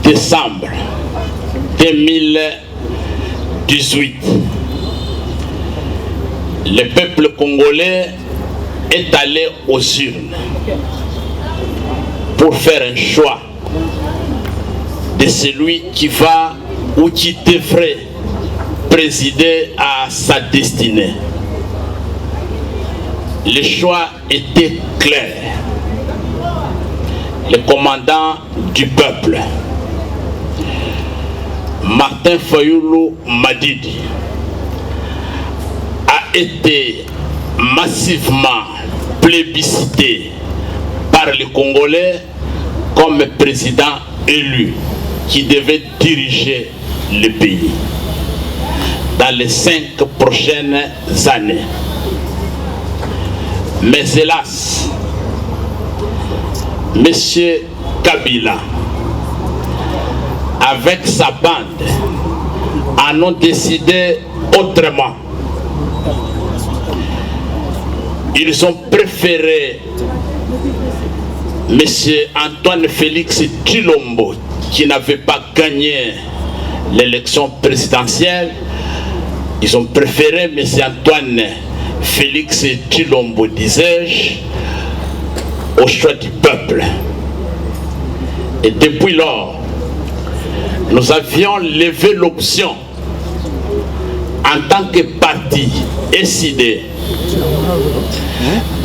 décembre 2018, le peuple congolais est allé aux urnes pour faire un choix de celui qui va ou qui devrait présider à sa destinée. Le choix était clair. Le commandant du peuple, Martin Fayoulou Madidi, a été massivement plébiscité par les Congolais comme président élu qui devait diriger le pays dans les 5 prochaines années. Mais hélas, Monsieur Kabila, avec sa bande, en ont décidé autrement. Ils ont préféré Monsieur Antoine Félix Tshilombo, qui n'avait pas gagné l'élection présidentielle. Ils ont préféré Monsieur Antoine Félix Tshilombo, disais-je, au choix du peuple. Et depuis lors, nous avions levé l'option en tant que parti SID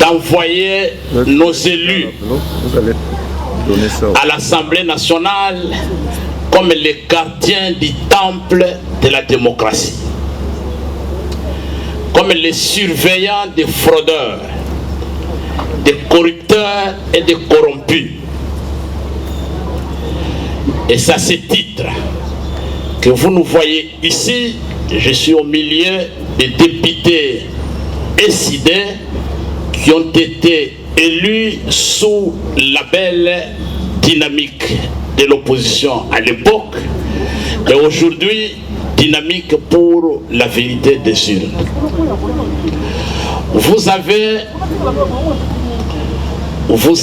d'envoyer nos élus à l'Assemblée nationale comme les gardiens du temple de la démocratie, comme les surveillants des fraudeurs, des corrupteurs et des corrompus. Et c'est à ce titre que vous nous voyez ici. Je suis au milieu des députés SID qui ont été élus sous la belle dynamique de l'opposition à l'époque et aujourd'hui dynamique pour la vérité des urnes. Vous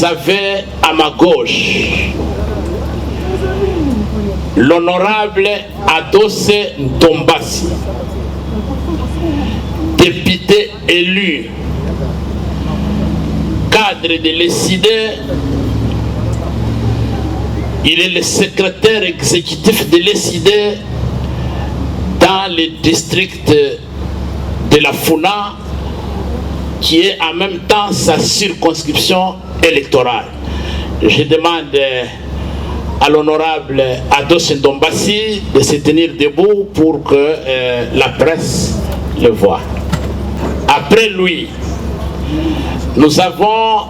avez à ma gauche l'honorable Adosse Ntombasi, député élu, cadre de l'ESID. Il est le secrétaire exécutif de l'ESID dans le district de la Funa, qui est en même temps sa circonscription électorale. Je demande à l'honorable Adosse Ntombasi de se tenir debout pour que la presse le voie. Après lui, nous avons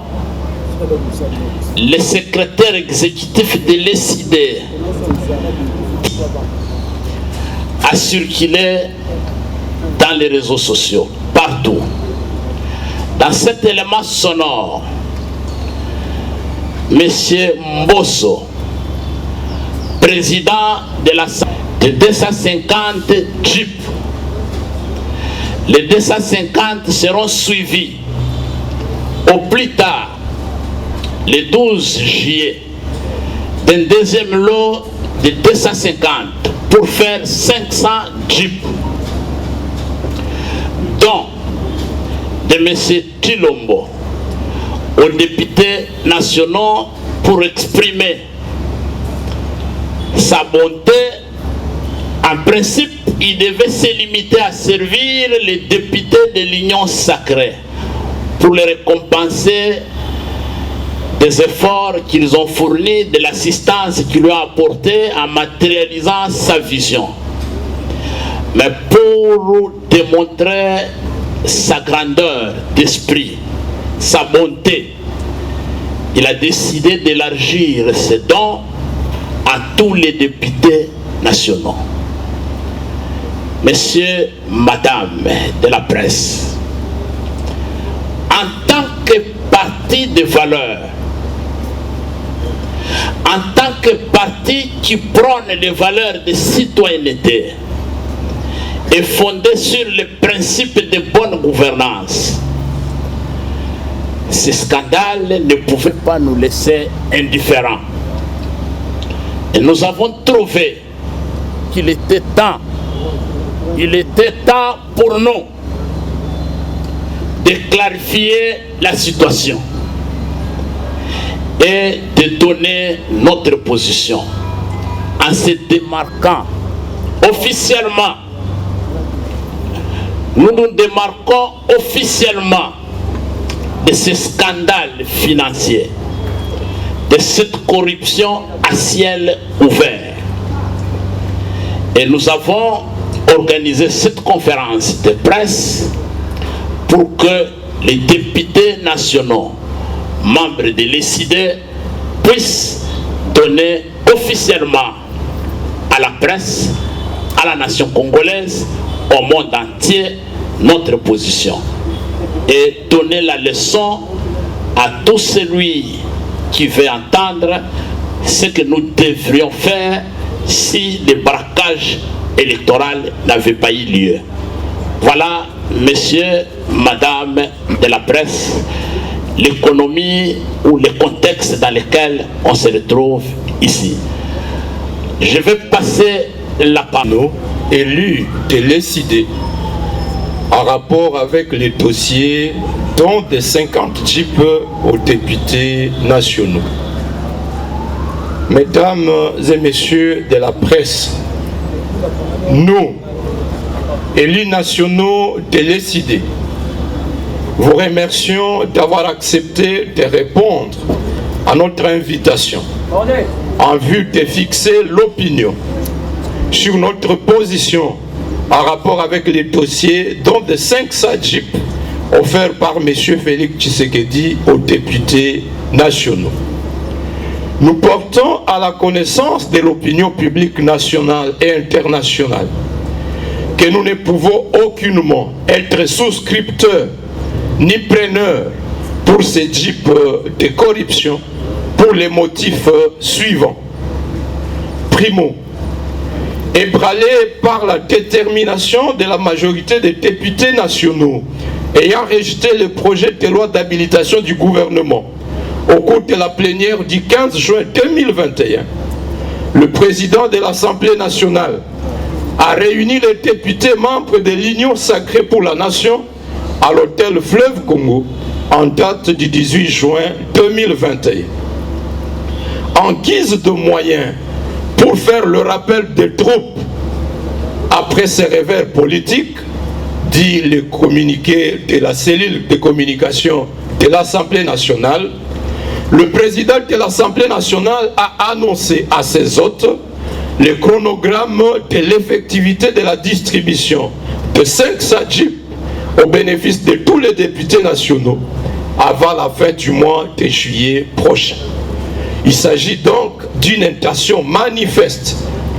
le secrétaire exécutif de l'ESID à circuler dans les réseaux sociaux, partout. Dans cet élément sonore, Monsieur Mbosso, président de la de 250 jeeps. Les 250 seront suivis au plus tard, le 12 juillet, d'un deuxième lot de 250 pour faire 500 jeeps, dont de M. Tshilombo aux députés nationaux pour exprimer sa bonté. En principe, il devait se limiter à servir les députés de l'Union sacrée pour les récompenser des efforts qu'ils ont fournis, de l'assistance qu'ils lui ont apportée en matérialisant sa vision. Mais pour démontrer sa grandeur d'esprit, sa bonté, il a décidé d'élargir ses dons à tous les députés nationaux. Messieurs, madame de la presse, en tant que parti de valeurs, en tant que parti qui prône les valeurs de citoyenneté et fondé sur les principes de bonne gouvernance, ce scandale ne pouvait pas nous laisser indifférents. Et nous avons trouvé qu'il était temps pour nous de clarifier la situation et de donner notre position en se démarquant officiellement. Nous nous démarquons officiellement de ce scandale financier, de cette corruption à ciel ouvert. Et nous avons organisé cette conférence de presse pour que les députés nationaux, membres de l'ECID, puissent donner officiellement à la presse, à la nation congolaise, au monde entier, notre position. Et donner la leçon à tout celui qui veut entendre ce que nous devrions faire si le braquage électoral n'avait pas eu lieu. Voilà, messieurs, madame de la presse, l'économie ou le contexte dans lequel on se retrouve ici. Je vais passer la parole. Élus de l'ECID en rapport avec les dossiers dont des 50 jeeps aux députés nationaux. Mesdames et messieurs de la presse, nous, élus nationaux de l'ECID, vous remercions d'avoir accepté de répondre à notre invitation en vue de fixer l'opinion sur notre position en rapport avec les dossiers dont des 500 jeeps offerts par M. Félix Tshisekedi aux députés nationaux. Nous portons à la connaissance de l'opinion publique nationale et internationale que nous ne pouvons aucunement être souscripteurs ni preneurs pour ces jeeps de corruption pour les motifs suivants. Primo, ébranlé par la détermination de la majorité des députés nationaux ayant rejeté le projet de loi d'habilitation du gouvernement au cours de la plénière du 15 juin 2021, le président de l'Assemblée nationale a réuni les députés membres de l'Union sacrée pour la nation à l'hôtel Fleuve Congo en date du 18 juin 2021. En guise de moyens pour faire le rappel des troupes après ces revers politiques, dit le communiqué de la cellule de communication de l'Assemblée nationale, le président de l'Assemblée nationale a annoncé à ses hôtes le chronogramme de l'effectivité de la distribution de 500 jeeps au bénéfice de tous les députés nationaux avant la fin du mois de juillet prochain. Il s'agit donc d'une intention manifeste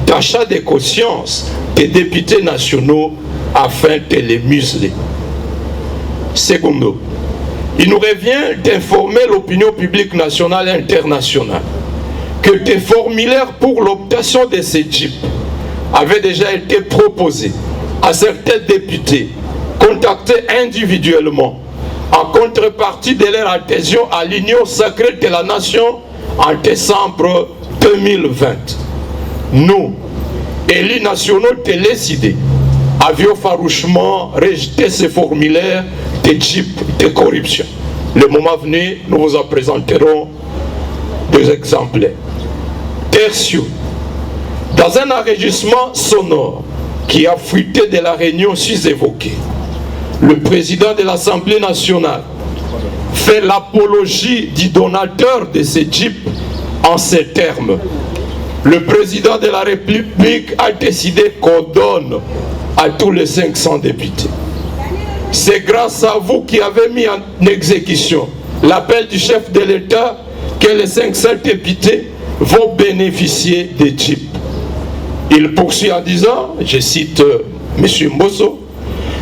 d'achat de conscience des députés nationaux afin de les museler. Secondo, il nous revient d'informer l'opinion publique nationale et internationale que des formulaires pour l'obtention de ces jeeps avaient déjà été proposés à certains députés contactés individuellement en contrepartie de leur adhésion à l'Union sacrée de la nation en décembre 2020. Nous, élus nationaux de l'ECID, avions farouchement rejeté ces formulaires de jeeps de corruption. Le moment venu, nous vous en présenterons deux exemplaires. Tertio, dans un enregistrement sonore qui a fuité de la réunion sus-évoquée, le président de l'Assemblée nationale fait l'apologie du donateur de ces jeeps en ces termes. Le président de la République a décidé qu'on donne à tous les 500 députés. C'est grâce à vous qui avez mis en exécution l'appel du chef de l'État que les 500 députés vont bénéficier des jeeps. Il poursuit en disant, je cite M. Mbosso,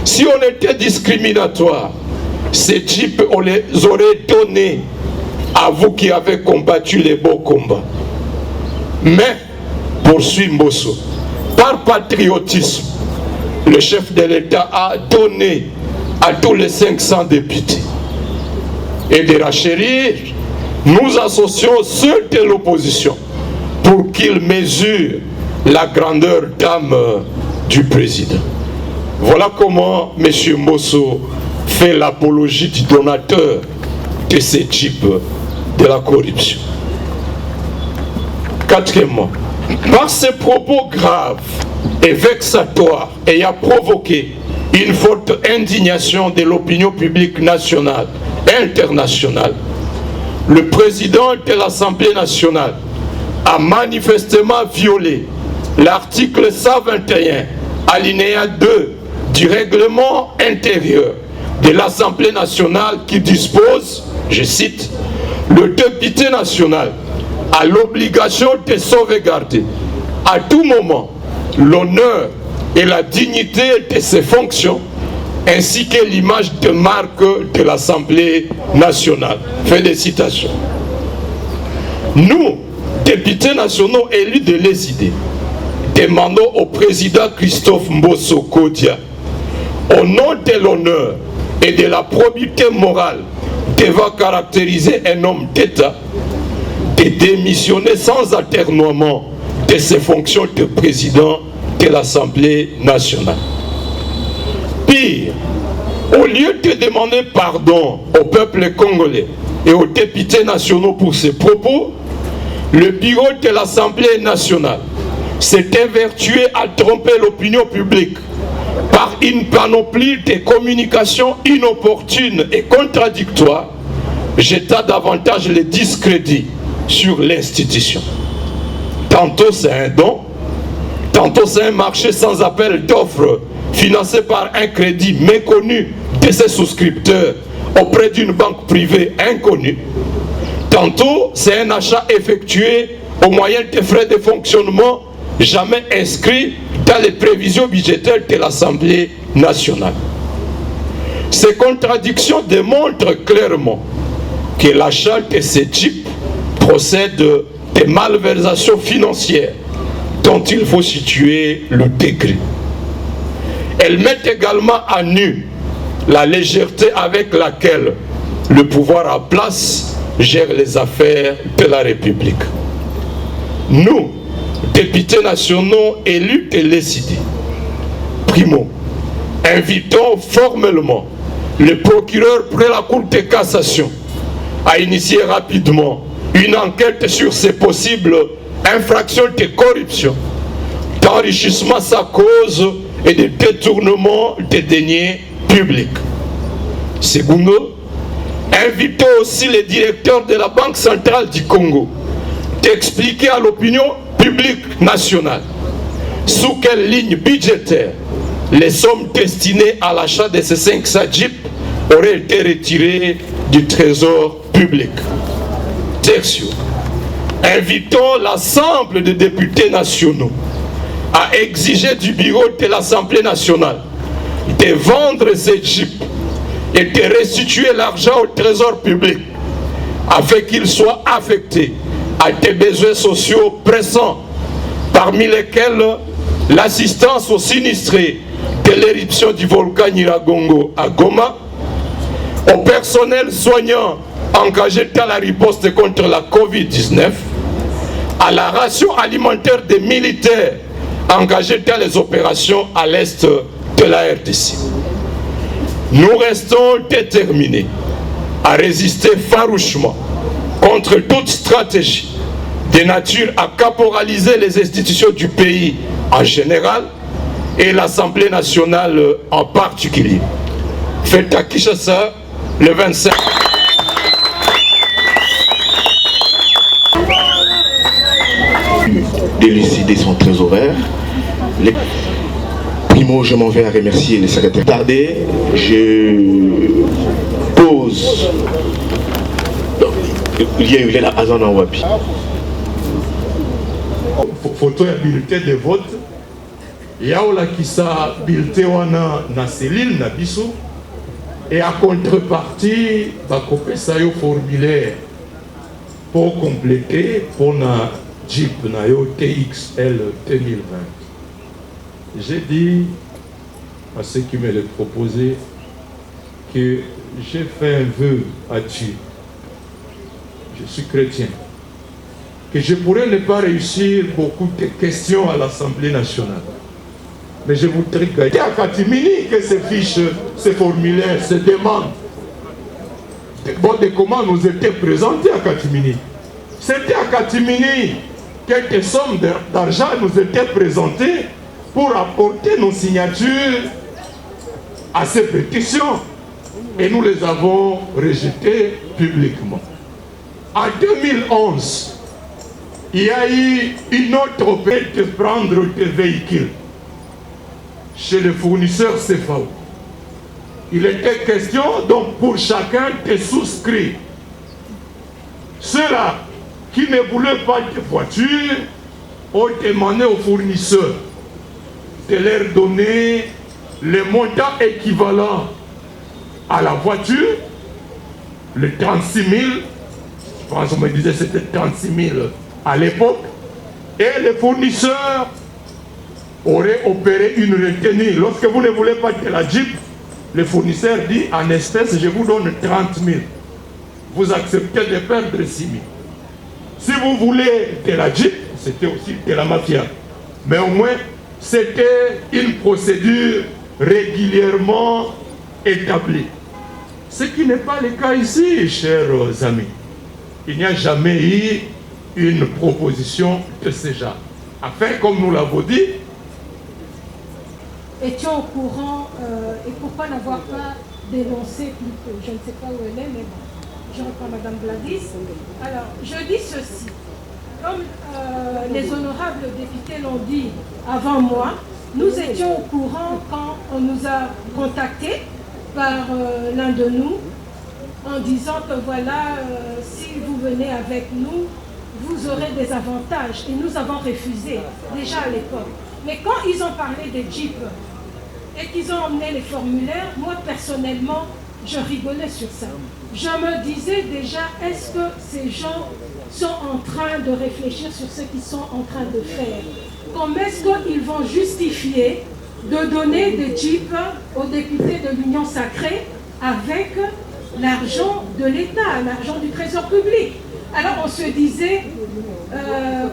si on était discriminatoire, ces jeeps, on les aurait donnés à vous qui avez combattu les beaux combats. Mais, poursuit Mbosso, par patriotisme, le chef de l'État a donné à tous les 500 députés. Et de rachérir, nous associons ceux de l'opposition pour qu'il mesure la grandeur d'âme du président. Voilà comment M. Mbosso fait l'apologie du donateur de ces types de la corruption. Quatrièmement, par ses propos graves et vexatoires ayant provoqué une forte indignation de l'opinion publique nationale et internationale, le président de l'Assemblée nationale a manifestement violé l'article 121, alinéa 2 du règlement intérieur de l'Assemblée nationale qui dispose, je cite, « Le député national a l'obligation de sauvegarder à tout moment l'honneur et la dignité de ses fonctions ainsi que l'image de marque de l'Assemblée nationale. » Fin de citation. Nous, députés nationaux élus de l'ESID, demandons au président Christophe Mbosso Kodia, au nom de l'honneur et de la probité morale devant caractériser un homme d'État, de démissionner sans atermoiement de ses fonctions de président de l'Assemblée nationale. Pire, au lieu de demander pardon au peuple congolais et aux députés nationaux pour ses propos, le bureau de l'Assemblée nationale s'est évertué à tromper l'opinion publique par une panoplie de communications inopportunes et contradictoires, jetant davantage le discrédit sur l'institution. Tantôt c'est un don, tantôt c'est un marché sans appel d'offres financé par un crédit méconnu de ses souscripteurs auprès d'une banque privée inconnue. Tantôt c'est un achat effectué au moyen de frais de fonctionnement jamais inscrits dans les prévisions budgétaires de l'Assemblée nationale. Ces contradictions démontrent clairement que l'achat de ces types procède des malversations financières dont il faut situer le degré. Elles mettent également à nu la légèreté avec laquelle le pouvoir en place gère les affaires de la République. Nous, députés nationaux élus de l'ESID, primo, invitons formellement le procureur près la Cour de cassation à initier rapidement une enquête sur ces possibles infractions de corruption, d'enrichissement sans cause et de détournement des deniers publics. Secondo, invitons aussi les directeurs de la Banque centrale du Congo d'expliquer à l'opinion publique nationale sous quelle ligne budgétaire les sommes destinées à l'achat de ces 500 jeeps auraient été retirées du trésor public. Tertio, invitons l'ensemble des députés nationaux à exiger du bureau de l'Assemblée nationale de vendre ces jeeps et de restituer l'argent au trésor public afin qu'il soit affecté à des besoins sociaux pressants, parmi lesquels l'assistance aux sinistrés de l'éruption du volcan Nyiragongo à Goma, au personnel soignant engagé dans la riposte contre la Covid-19, à la ration alimentaire des militaires engagés dans les opérations à l'est de la RDC. Nous restons déterminés à résister farouchement contre toute stratégie de nature à caporaliser les institutions du pays en général et l'Assemblée nationale en particulier. Faites à Kinshasa le 25. D'élucider son trésorier. Primo, je m'en vais à remercier les secrétaires. Tardé, je pose. Il y a eu la Azan en Wapi. Photo et bulletin de vote. Il y a un bulletin na cellule na biso et à contrepartie va couper ça au formulaire pour compléter pour na Jeep na yo TXL 2020. J'ai dit à ceux qui me l'ont proposé que j'ai fait un vœu à Dieu. Je suis chrétien. que je pourrais ne pas réussir beaucoup de questions à l'Assemblée nationale. Mais je voudrais que c'est à Katimini que ces fiches, ces formulaires, ces demandes, de comment nous étaient présentés à Katimini. C'était à Katimini quelques sommes d'argent nous étaient présentées pour apporter nos signatures à ces pétitions. Et nous les avons rejetées publiquement. En 2011, il y a eu une autre opération de prendre des véhicules chez le fournisseur CFAO. Il était question donc pour chacun de souscrire. Ceux-là qui ne voulaient pas de voiture ont demandé aux fournisseurs de leur donner le montant équivalent à la voiture, le 36 000, je pense qu'on me disait que c'était 36 000 à l'époque, et les fournisseurs auraient opéré une retenue. Lorsque vous ne voulez pas de la Jeep, le fournisseur dit en espèces, je vous donne 30 000. Vous acceptez de perdre 6 000. Si vous voulez de la Jeep, c'était aussi de la mafia. Mais au moins, c'était une procédure régulièrement établie. Ce qui n'est pas le cas ici, chers amis. Il n'y a jamais eu une proposition de ce genre. Enfin, comme nous l'avons dit, étions au courant et pourquoi n'avoir pas dénoncé plus tôt. Je ne sais pas où elle est, mais bon, je reprends Madame Gladys. Alors, je dis ceci. Comme les honorables députés l'ont dit avant moi, nous étions au courant quand on nous a contactés par l'un de nous en disant que voilà, si vous venez avec nous, vous aurez des avantages. Et nous avons refusé, déjà à l'époque. Mais quand ils ont parlé des Jeeps et qu'ils ont emmené les formulaires, moi personnellement, je rigolais sur ça. Je me disais déjà, est-ce que ces gens sont en train de réfléchir sur ce qu'ils sont en train de faire? Comment est-ce qu'ils vont justifier de donner des Jeeps aux députés de l'Union sacrée avec l'argent de l'État, l'argent du Trésor public? Alors on se disait,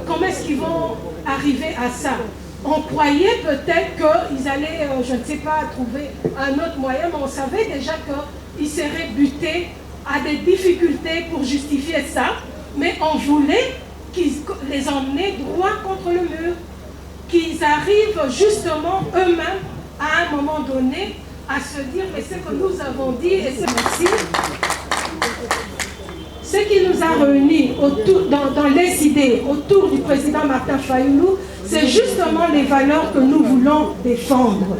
comment est-ce qu'ils vont arriver à ça? On croyait peut-être qu'ils allaient, je ne sais pas, trouver un autre moyen, mais on savait déjà qu'ils seraient butés à des difficultés pour justifier ça, mais on voulait qu'ils les emmenaient droit contre le mur, qu'ils arrivent justement eux-mêmes à un moment donné à se dire, mais c'est que nous avons dit, et c'est merci. Ce qui nous a réunis dans les idées autour du président Martin Fayulu, c'est justement les valeurs que nous voulons défendre.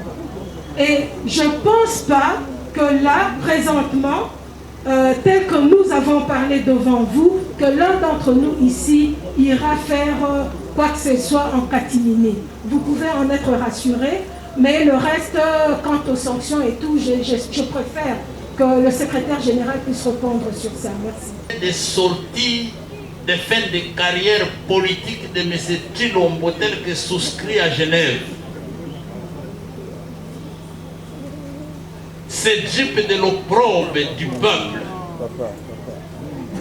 Et je ne pense pas que là, présentement, tel que nous avons parlé devant vous, que l'un d'entre nous ici ira faire quoi que ce soit en catimini. Vous pouvez en être rassurés, mais le reste, quant aux sanctions et tout, je préfère que le secrétaire général puisse répondre sur ça. Merci. Des sorties de fin de carrière politique de M. Tshilombo tel que souscrit à Genève. Ce Jeep de l'opprobre du peuple,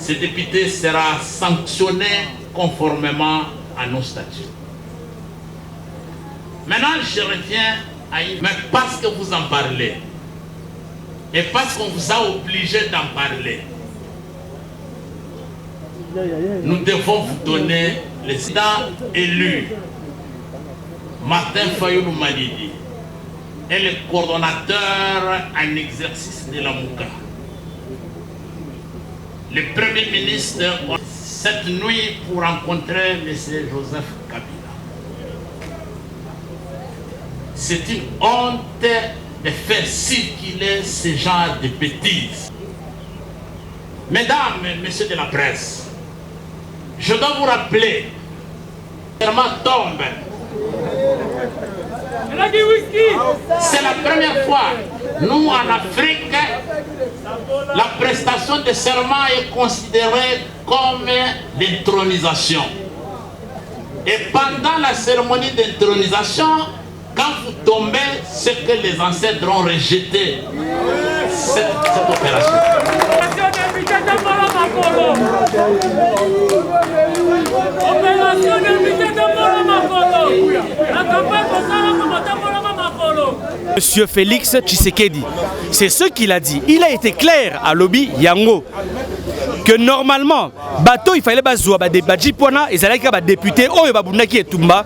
ce député sera sanctionné conformément à nos statuts. Maintenant, je reviens à... Mais parce que vous en parlez, et parce qu'on vous a obligé d'en parler, nous devons vous donner le président élu, Martin Fayulu Malidi, est le coordonnateur en exercice de la Mouka. Le Premier ministre, cette nuit, pour rencontrer M. Joseph Kabila. C'est une honte de faire circuler ce genre de bêtises. Mesdames et messieurs de la presse, je dois vous rappeler, tombe. C'est la première fois, nous en Afrique, la prestation de serment est considérée comme l'intronisation. Et pendant la cérémonie d'intronisation, quand vous tombez, c'est que les ancêtres ont rejeté cette opération. Monsieur Félix Tshisekedi, c'est ce qu'il a dit. Il a été clair à Lobby Yango que normalement, bateau il fallait bazoua badji pona et zalaki ba député oyo babundaki etumba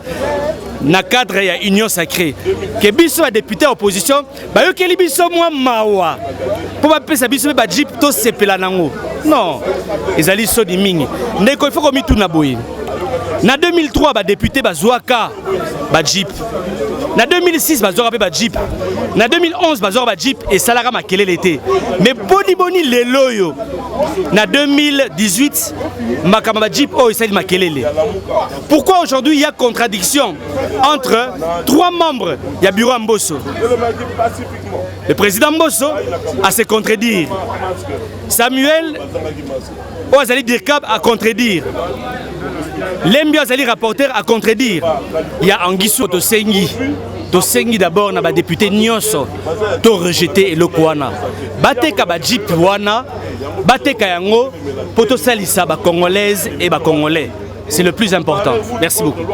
na cadre ya union sacrée. Que biso ba député opposition ba yokeli biso mwa mawa. Po ba pesa biso ba jeep to sepela nango. Non, ezali so di mingi. Ndeko il faut ko mituna boye. Na 2003 ba député bazouaka ba jeep. Na 2006 bazouaka ba jeep. Na 2011 bazouaka ba jeep et salara makelele été. Mais boni les loyo. Na 2018 makama ba jeep oh isali makelele. Pourquoi aujourd'hui il y a contradiction entre trois membres du bureau Mbosso? Le président Mbosso a se contredire. Samuel Oazali Dirkab a contredire. Lembi Azali rapporteur a contredire. Il y a Anguissou Tosengi. Tosengi d'abord na ba député Nyonso. To rejeté le Kouana. Bateka ba Jeep Wana. Bateka yango poto salisa ba congolaise et ba congolais. C'est le plus important. Merci beaucoup.